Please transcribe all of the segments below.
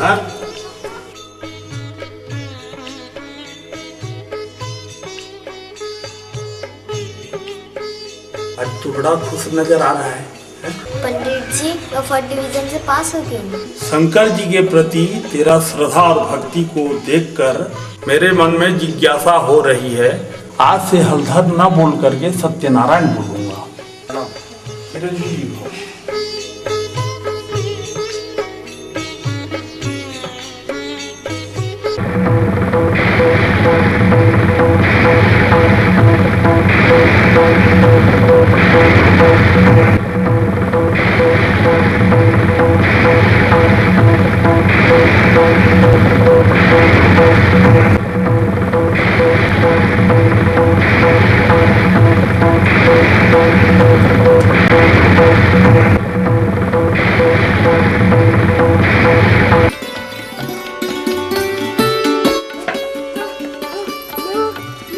हाँ? आज तू बड़ा खुश नजर आ रहा है? पंडित जी, मैं फर्स्ट डिवीजन से पास हो गई हूँ। शंकर जी के प्रति तेरा श्रद्धा और भक्ति को देखकर मेरे मन में जिज्ञासा हो रही है। आज से हलधर न बोल करके सत्यनारायण बोलूंगा। चिरंजीवी हो।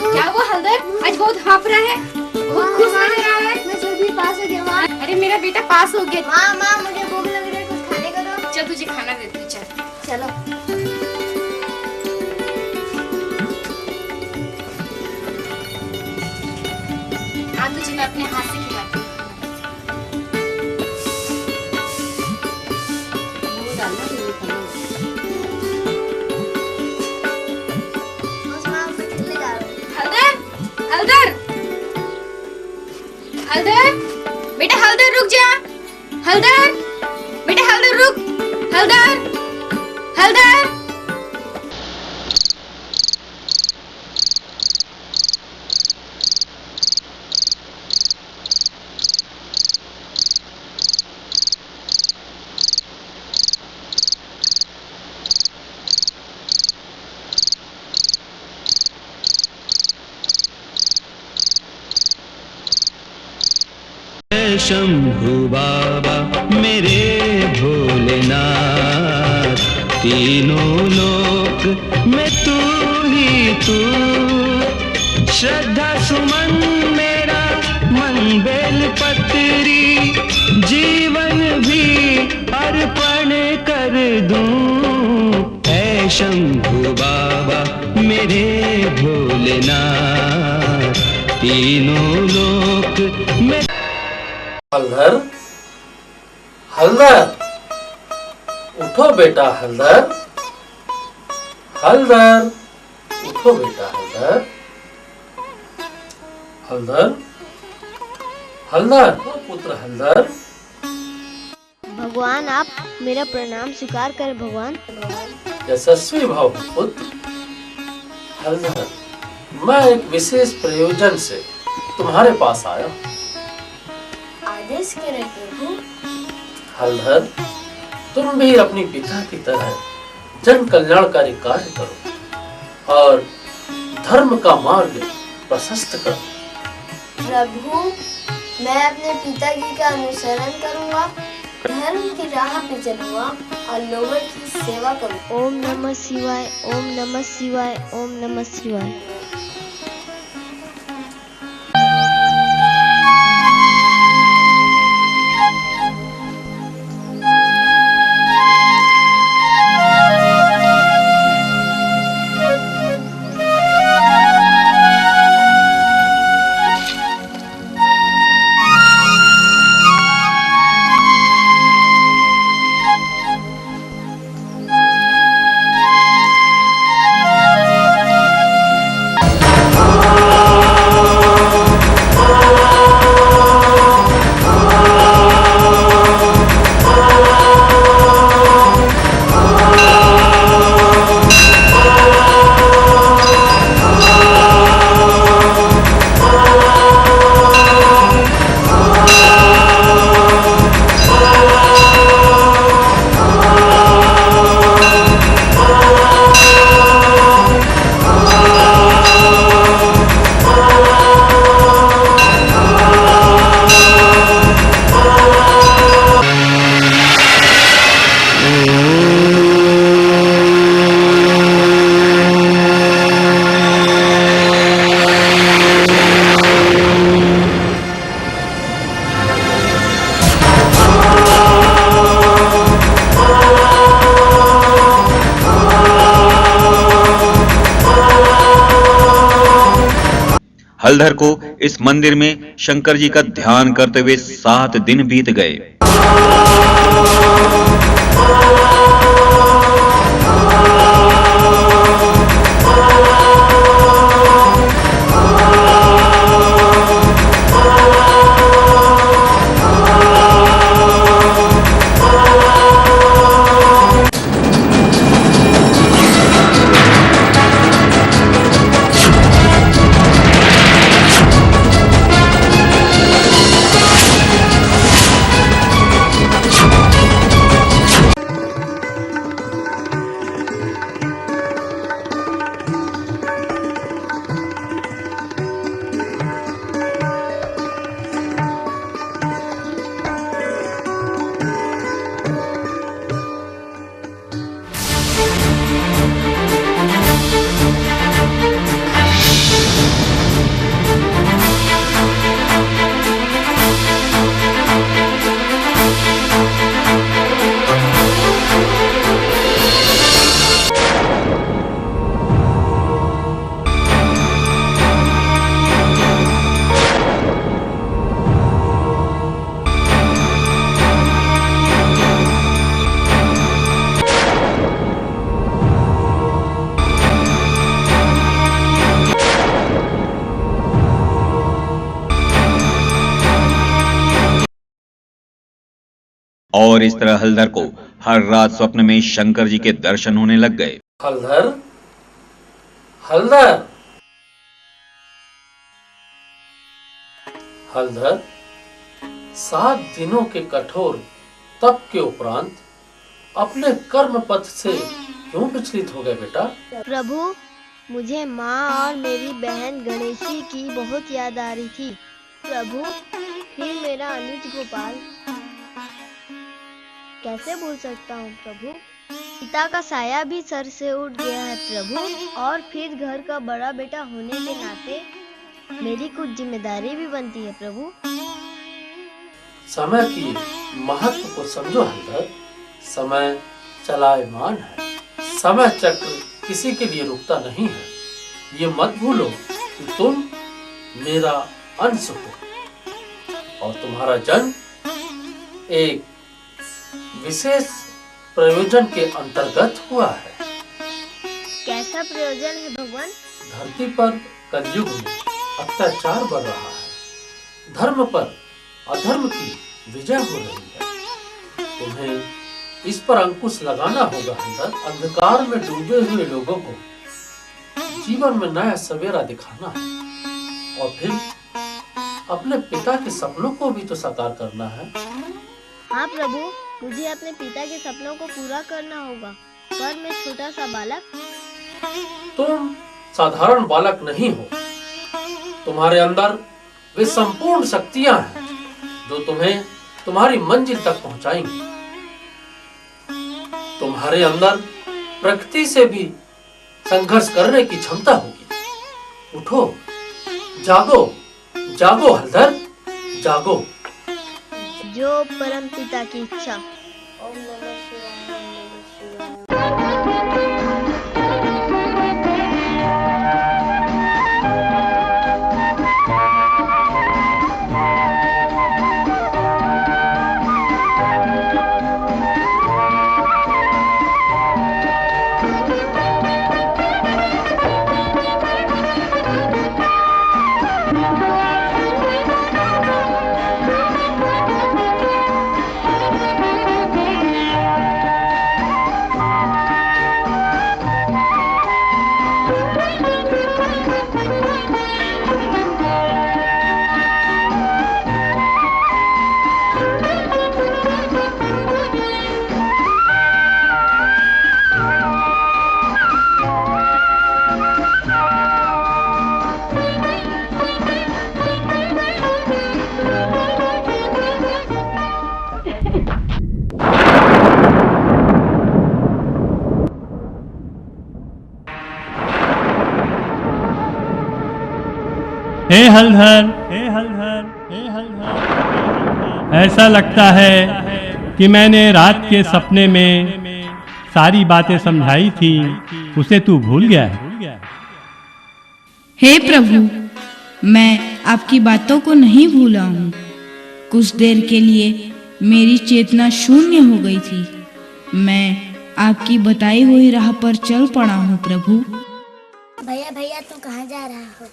क्या हुआ हलदर? आज बहुत हाँफ रहा है, बहुत खुश नजर आ रहा है। मैं जल्दी पास हो गया माँ। अरे मेरा बेटा पास हो गया। माँ मुझे भूख लग रही है, कुछ खाने को दो। चल तुझे खाना देती हूँ, चल। चलो। आज तुझे मैं अपने हाथ से खिलाती हूँ। बस माँ, मैं खेलने जा रहा हूँ। हलदर, हलदर, हलदर, बेटा हलदर रुक जा। हलदर, बेटा हलदर रुक। हलदर, हलदर। शंभु बाबा मेरे भोलेनाथ, तीनों लोक में तू ही तू। श्रद्धा सुमन मेरा मन बेल पत्री, जीवन भी अर्पण कर दूं। ऐ शंभु बाबा मेरे भोलेनाथ, तीनों लोक में। हलधर, हलधर, उठो बेटा हलधर, हलधर, उठो बेटा हलधर, हलधर, हलधर, ओ पुत्र हलधर। भगवान, आप मेरा प्रणाम स्वीकार करें भगवान। यशस्वी भव पुत्र। हलधर, मैं एक विशेष प्रयोजन से तुम्हारे पास आया हूं। आदेश करें प्रभु। हलधर, तुम भी अपनी पिता की तरह जन कल्याणकारी कार्य करो और धर्म का मार्ग प्रशस्त करो। प्रभु, मैं अपने पिताजी का अनुसरण करूंगा, धर्म की राह पे चलूंगा और लोगों की सेवा करूंगा। ओम नमः शिवाय, ओम नमः शिवाय, ओम नमः शिवाय। हलधर को इस मंदिर में शंकर जी का ध्यान करते हुए 7 दिन बीत गए। और इस तरह हलधर को हर रात स्वप्न में शंकर जी के दर्शन होने लग गए। हलधर, हलधर, हलधर, 7 दिनों के कठोर तप के उपरांत अपने कर्म पथ से क्यों विचलित हो गए बेटा? प्रभु, मुझे माँ और मेरी बहन गणेशी की बहुत याद आ रही थी। प्रभु, फिर मेरा अनुज गोपाल कैसे भूल सकता हूँ प्रभु? पिता का साया भी सर से उठ गया है प्रभु, और फिर घर का बड़ा बेटा होने के नाते मेरी कुछ जिम्मेदारी भी बनती है प्रभु। समय की महत्व को समझो हलधर। समय चलायमान है, समय चक्र किसी के लिए रुकता नहीं है। ये मत भूलो कि तुम मेरा अंश हो और तुम्हारा जन्म एक विशेष प्रयोजन के अंतर्गत हुआ है। कैसा प्रयोजन है भगवान? धरती पर कलयुग में अत्याचार बढ़ रहा है, धर्म पर अधर्म की विजय हो रही है। तुम्हें इस पर अंकुश लगाना होगा हलधर। अंधकार में डूबे हुए लोगों को जीवन में नया सवेरा दिखाना है, और फिर अपने पिता के सपनों को भी तो साकार करना है। हाँ प्रभु, मुझे अपने पिता के सपनों को पूरा करना होगा, पर मैं छोटा सा बालक। तुम साधारण बालक नहीं हो, तुम्हारे अंदर वे संपूर्ण शक्तियां हैं जो तुम्हें तुम्हारी मंजिल तक पहुंचाएंगी। तुम्हारे अंदर प्रकृति से भी संघर्ष करने की क्षमता होगी। उठो, जागो, जागो हलधर, जागो। जो परम पिता की इच्छा। ओम नमः शिवाय, ओम नमः शिवाय। हे हलधर, हे हलधर, हे हलधर, ऐसा लगता है कि मैंने रात के सपने में सारी बातें समझाई थी, उसे तू भूल गया है। हे प्रभु, मैं आपकी बातों को नहीं भूला हूँ। कुछ देर के लिए मेरी चेतना शून्य हो गई थी। मैं आपकी बताई हुई राह पर चल पड़ा हूँ प्रभु। भैया भैया तू कहाँ जा रहा हो?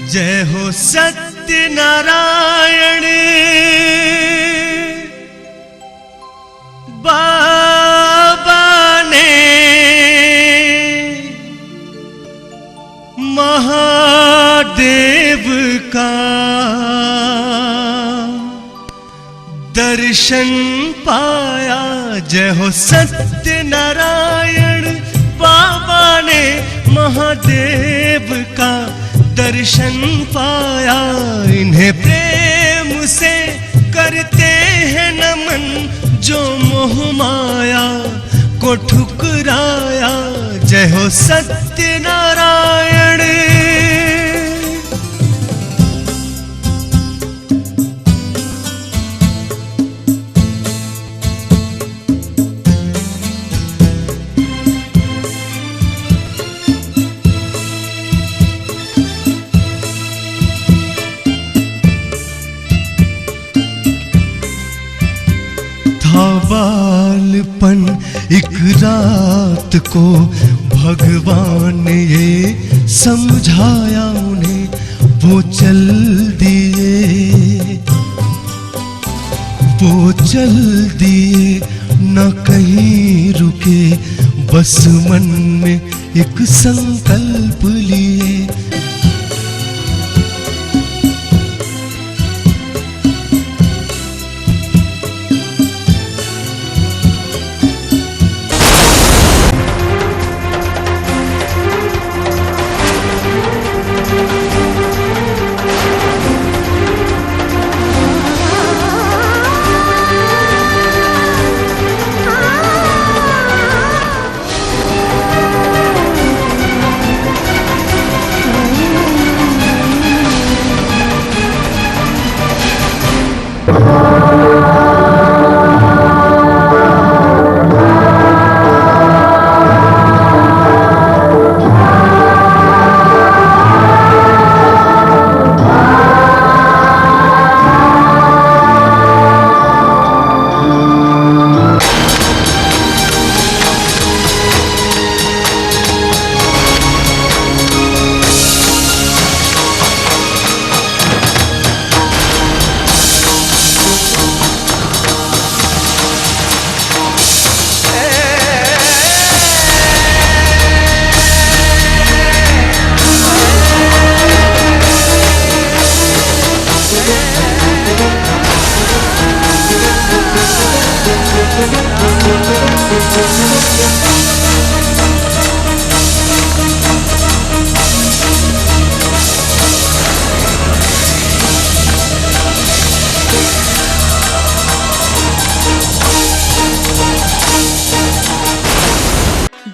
जय हो सत्य नारायण बाबा ने महादेव का दर्शन पाया। जय हो सत्य नारायण बाबा ने महादेव का दर्शन पाया। इन्हें प्रेम से करते हैं नमन जो मोह माया को ठुकराया। जय हो सत्य नारायण। बालपन एक रात को भगवान ने ये समझाया उन्हें, वो चल दिए, वो चल दिए, न कहीं रुके, बस मन में एक संकल्प लिए।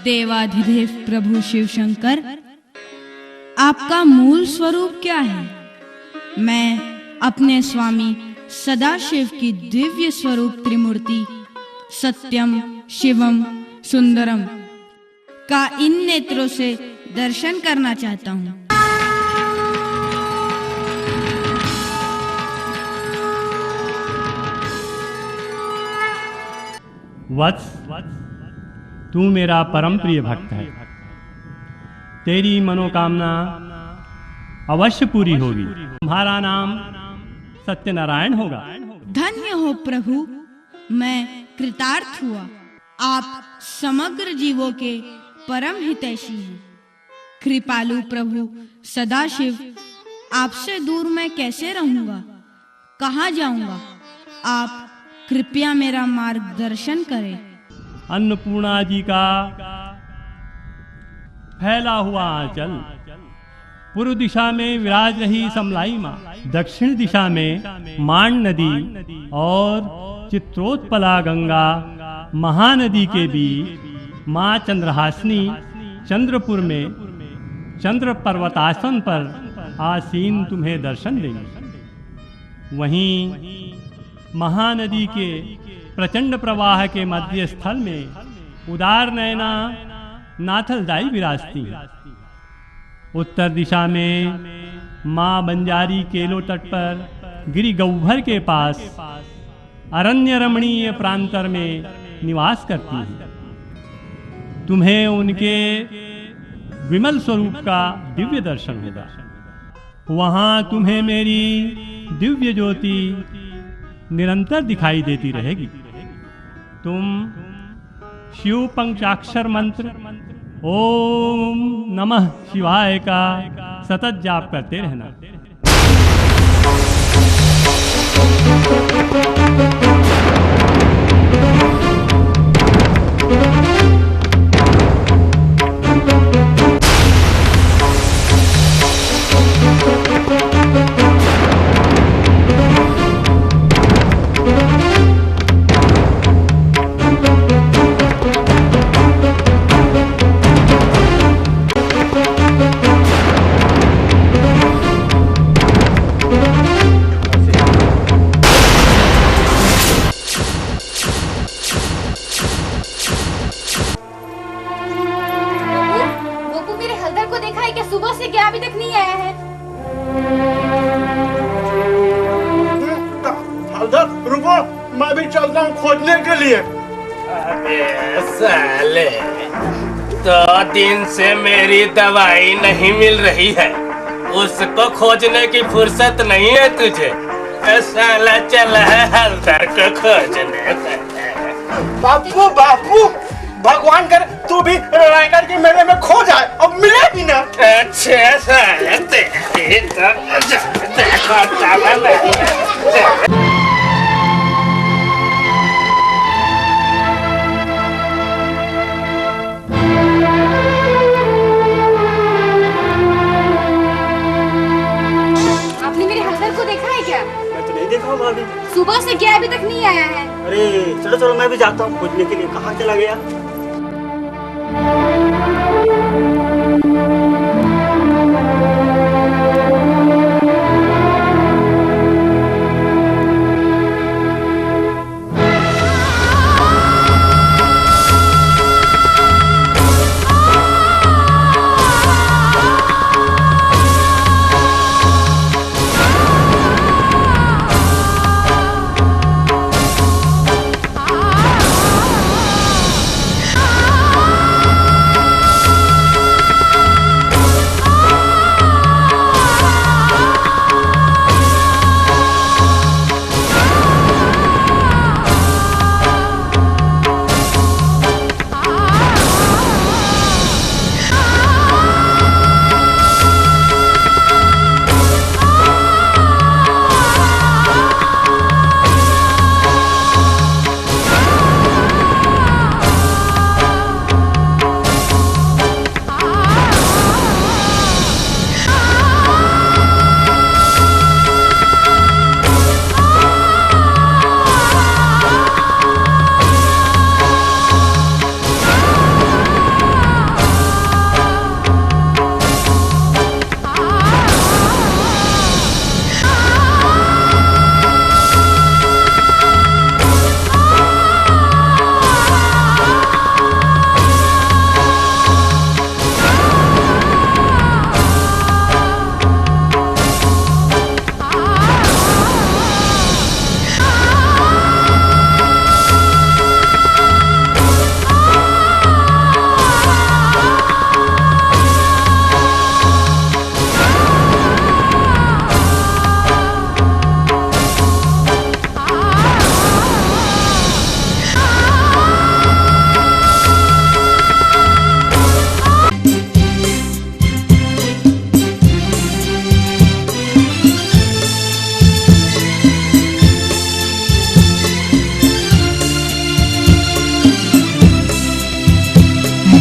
देवाधिदेव प्रभु शिव शंकर, आपका मूल स्वरूप क्या है? मैं अपने स्वामी सदाशिव की दिव्य स्वरूप त्रिमूर्ति सत्यम शिवम सुंदरम का इन नेत्रों से दर्शन करना चाहता हूँ। वत्स, तू मेरा परम प्रिय भक्त है। तेरी मनोकामना अवश्य पूरी होगी। तुम्हारा नाम सत्यनारायण होगा। धन्य हो प्रभु, मैं कृतार्थ हुआ। आप समग्र जीवों के परम हितैषी हैं। कृपालु प्रभु सदाशिव, आपसे दूर मैं कैसे रहूंगा? कहाँ जाऊंगा? आप कृपया मेरा मार्गदर्शन करें। अन्नपूर्णा जी का फैला हुआ आंचल, पूर्व दिशा में विराज रही समलाई माँ, दक्षिण दिशा में मान नदी और चित्रोत्पला गंगा महानदी के बीच माँ चंद्रहासिनी चंद्रपुर में चंद्र पर्वतासन पर आसीन तुम्हें दर्शन देंगे। वहीं महानदी के प्रचंड प्रवाह के मध्य स्थल में उदार नयना नाथलदाई विराजती है। उत्तर दिशा में माँ बंजारी केलो तट पर गिरि गह्वर के पास अरण्य रमणीय प्रांतर में निवास करती है। तुम्हें उनके विमल स्वरूप का दिव्य दर्शन होगा। वहां तुम्हें मेरी दिव्य ज्योति निरंतर दिखाई देती रहेगी। तुम शिव पंचाक्षर मंत्र ओम नमः शिवाय का सतत जाप करते रहना। सुबह से क्या अभी तक नहीं आया है? रुको, मैं भी चलता हूँ खोजने के लिए। अबे साले, 2 दिन से मेरी दवाई नहीं मिल रही है, उसको खोजने की फुर्सत नहीं है तुझे? साला चल है हलधर को खोजने। बापू बापू, भगवान कर तू भी रायगढ़ के मेले में खो जाए और मिले भी ना। अच्छा साले, तेरी तो देखो आपने मेरे हलधर को देखा है क्या? मैं तो नहीं देखा हूँ भाभी। सुबह से क्या अभी तक नहीं आया है? अरे चलो चलो, मैं भी जाता हूँ खोजने के लिए। कहाँ चला गया?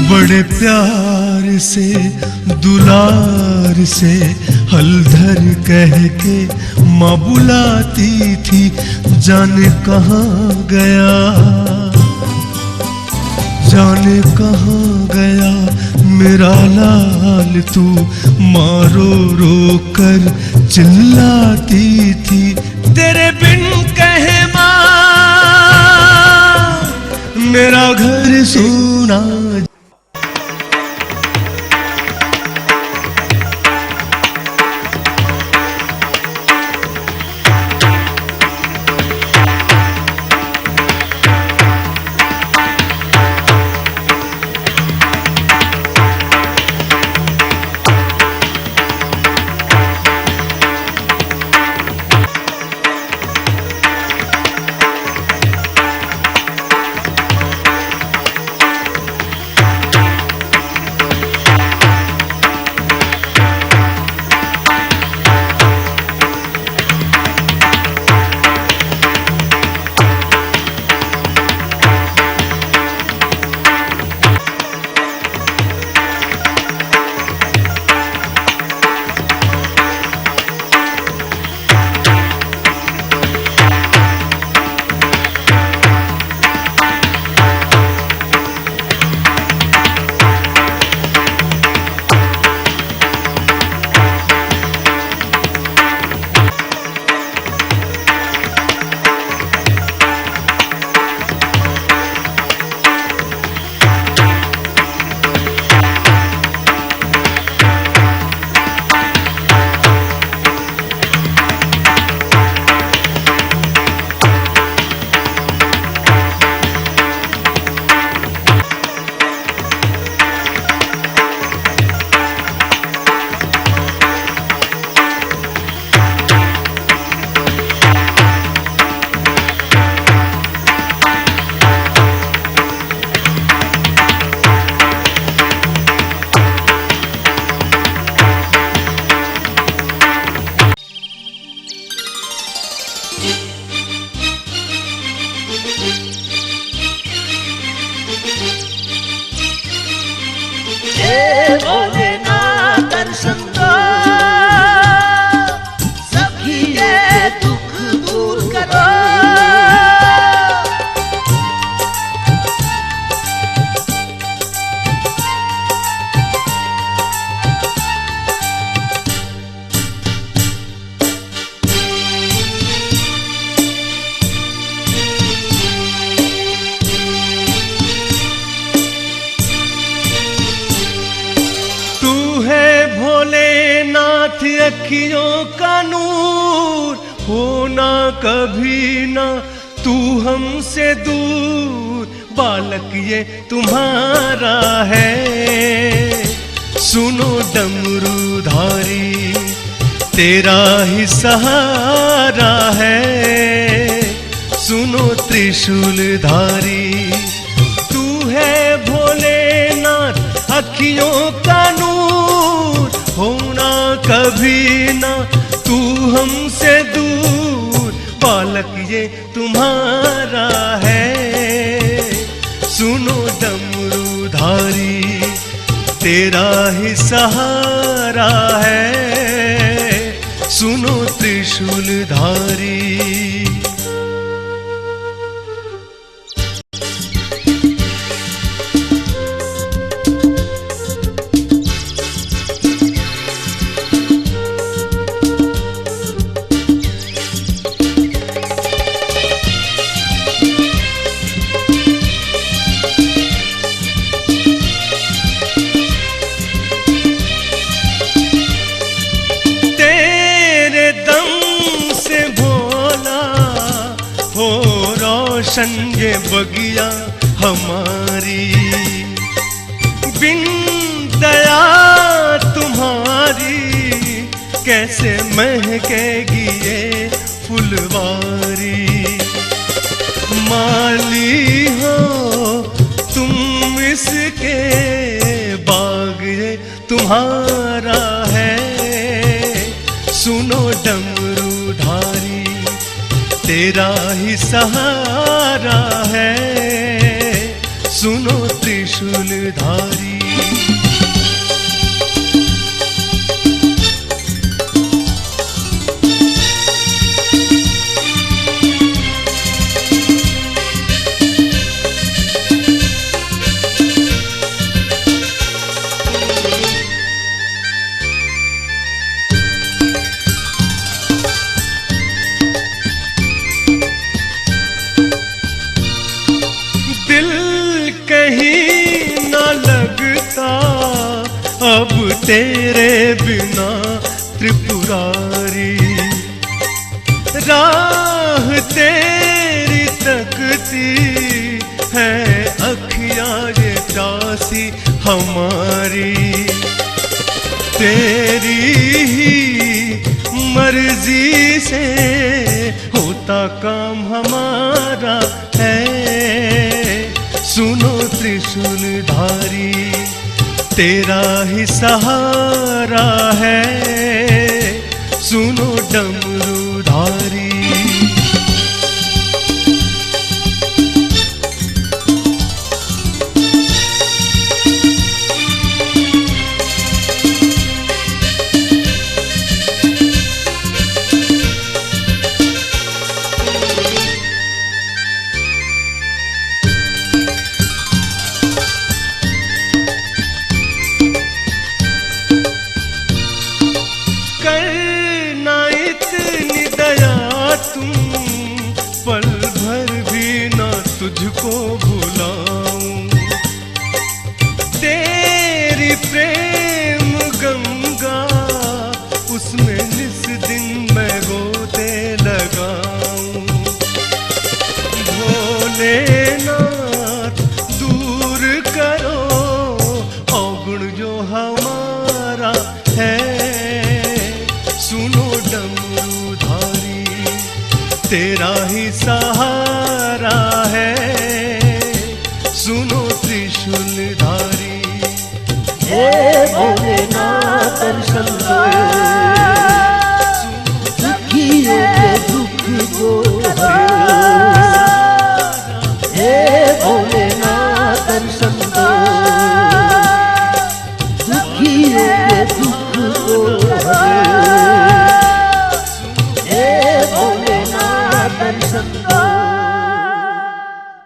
बड़े प्यार से दुलार से हलधर कह के माँ बुलाती थी, जाने कहाँ गया, जाने कहाँ गया मेरा लाल तू। माँ रो रो कर चिल्लाती थी, तेरे बिन कहे माँ मेरा घर सूना। अखियों का नूर होना कभी ना तू हमसे दूर, बालक ये तुम्हारा है। सुनो डमरूधारी तेरा ही सहारा है, सुनो त्रिशूलधारी तू है भोलेनाथ। अखियों का नूर होना कभी ना तू हमसे दूर, बालक ये तुम्हारा है। सुनो डमरूधारी तेरा ही सहारा है, सुनो त्रिशूलधारी। ये बगिया हमारी, बिन दया तुम्हारी कैसे महकेगी ये फुलवारी। माली हो तुम इसके बाग ये तुम्हारा है। सुनो डमरूधारी तेरा ही सहारा है, सुनो त्रिशूलधारी। अब तेरे बिना त्रिपुरारी, राह तेरी तकती है अखियां ये प्यासी हमारी। तेरी ही मर्जी से होता काम हमारा है। सुनो त्रिशूलधारी, तेरा ही सहारा है। सुनो डमरूधारी, करना इतनी दया तुम, पल भर भी ना तुझको भुलाऊं। तेरी प्रेम गंगा, उसमें निस दिन मैं गोते लगाऊं। भोलेनाथ दूर करो अवगुण जो हमारा है। सुनो डमरूधारी, तेरा ही सहारा है। सुनो त्रिशूलधारी, हे भोलेनाथ दर्शन दो, दुखियों के दुख को हरो। हे भोलेनाथ दर्शन दो, दुखियों के दुख को हरो।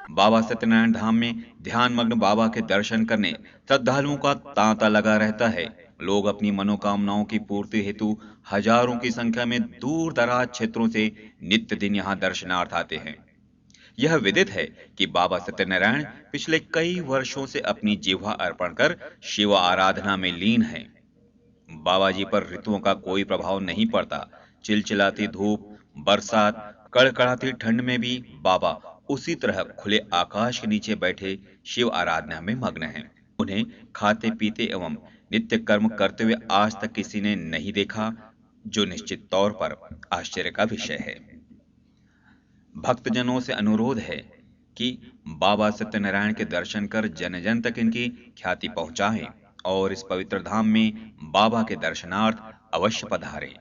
बाबा सत्यनारायण धाम में ध्यान मग्न बाबा के दर्शन करने श्रद्धालुओं का तांता लगा रहता है। लोग अपनी मनोकामनाओं की पूर्ति हेतु हजारों की संख्या में दूर दराज क्षेत्रों से नित्य दिन यहाँ दर्शनार्थ आते हैं। यह विदित है कि बाबा सत्यनारायण पिछले कई वर्षों से अपनी जिह्वा अर्पण कर शिव आराधना में लीन हैं। बाबा जी पर ऋतुओं का कोई प्रभाव नहीं पड़ता। चिलचिलाती धूप, बरसात, कड़कड़ाती ठंड में भी बाबा उसी तरह खुले आकाश के नीचे बैठे शिव आराधना में मग्न हैं। उन्हें खाते पीते एवं नित्य कर्म करते हुए आज तक किसी ने नहीं देखा, जो निश्चित तौर पर आश्चर्य का विषय है। भक्तजनों से अनुरोध है कि बाबा सत्यनारायण के दर्शन कर जन जन तक इनकी ख्याति पहुंचाएं और इस पवित्र धाम में बाबा के दर्शनार्थ अवश्य पधारें।